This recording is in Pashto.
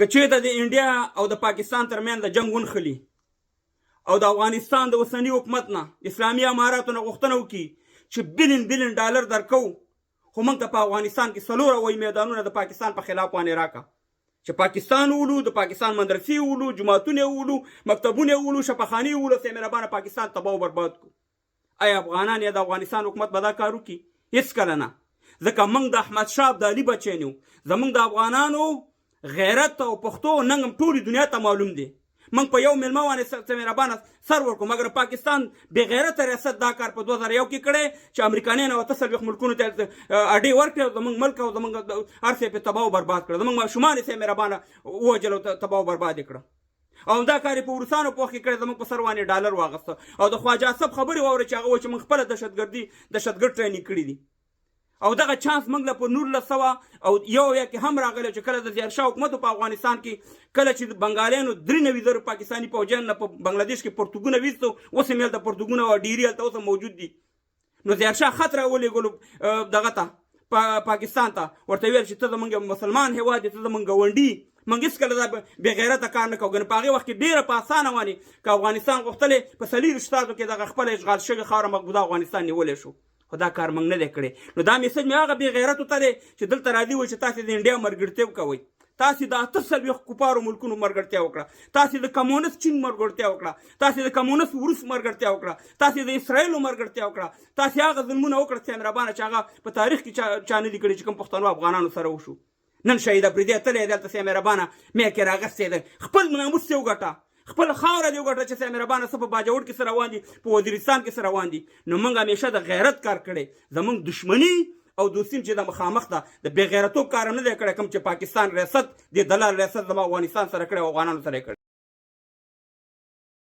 که چېرته د انډیا او د پاکستان ترمنځ د جنګ ونښلي او د افغانستان د اوسني حکومت نه اسلامي اماراتو نه غوښتنه وکړي چې بلین ډالر درکو خو موږ ته په افغانستان کې 4 هوایي میدانونه د پاکستان په خلاف باندې راکړه چې پاکستان وولو د پاکستان مدرسې وولو جماعتونه وولو مکتبونه وولو شفاخانې وولو چې مهربانه پاکستان تباه او برباد کړو آیا افغانان یا د افغانستان حکومت به دا کار وکړي هېڅکله نه ځکه موږ د احمدشاه ابدالي بچی نه یو زموږ د افغانانو غیرت او پښتو ننګ هم ټولې دنیا ته معلوم دی موږ په یو میلمه باندې څه مهربانه سر ورکړو مګر پاکستان بېغیرته ریاست دا کار په 2001 کې کړی چې امریکایانو 48 ملکونو ته اډې ورکړې او زموږ ملک او زموږ هر څه یې پرې تباه او برباد کړه زموږ ماشومان یې مهربانه ووژل او تباه او برباد یې کړه او دا کار یې په روسانو په وخت کې کړی زموږ په سر باندې ډالر واغسته او د خواجه اصف خبرې واورئ چې هغه وایي چې موږ خپله دهشتګرد ټرینینګ کړي دي او دغه چانس موږ له په 1900 او یو کې هم راغلی چې کله د ظاهرشاه حکومت په افغانستان کې کله چې بنګالیانو 93 پاکستاني پوځیان نه په بنګلادیش کې پرتګونه ویستو اوس هم هلته پرتګونه او ډیري هلته اوس موجود دي نو ظاهرشاه خط راولېږلو دغه ته پاکستان ته ورته ویل چې ته زموږ مسلمان هېواد دی ته زموږ ګاونډي موږ هېڅکله دا بېغیرته کار نه کوو ګنې په هغې وخت کې ډېره په اسانه باندې که افغانستان غوښتلی په 40 شتاتو کې دغه خپله اشغال شوې خاوره مقبوضه افغانستان نیولی شو خو دا کار موږ نه دی کړی نو دا میسج مې هغه بېغیرتو ته دی چې دلته راځي وایي چې تاسې د انډیا ملګرتیا کوئ تاسې د 48 کفارو ملکونو ملګرتیا وکړه تاسې د کمونست چین ملګرتیا وکړه تاسې د کمونست روس ملګرتیا وکړه تاسې د اسرائیلو ملګرتیا وکړه تاسې هغه ظلمونه وکړه چې مهربانه چې هغه په تاریخ کې چا نه دي کړي چې کوم پښتنو افغانانو سره وشو نن شهید افریدی تللی دی هلته چې مهربانه مې کې راغستی دی خپل ناموس یې وګټه خپل خاوره دې وګټه چې مهربانه څه په باجوړ کې څه روان دي په وزیرستان کې څه روان دي نو موږ همیشه د غیرت کار کړی زموږ دشمني او دوستیم چې د مخامخ ده د بې غیرتوب کار هم نه دی کړی کوم چې پاکستان ریاست د دلال ریاست زما افغانستان سره کړی او افغانانو سره یې کړی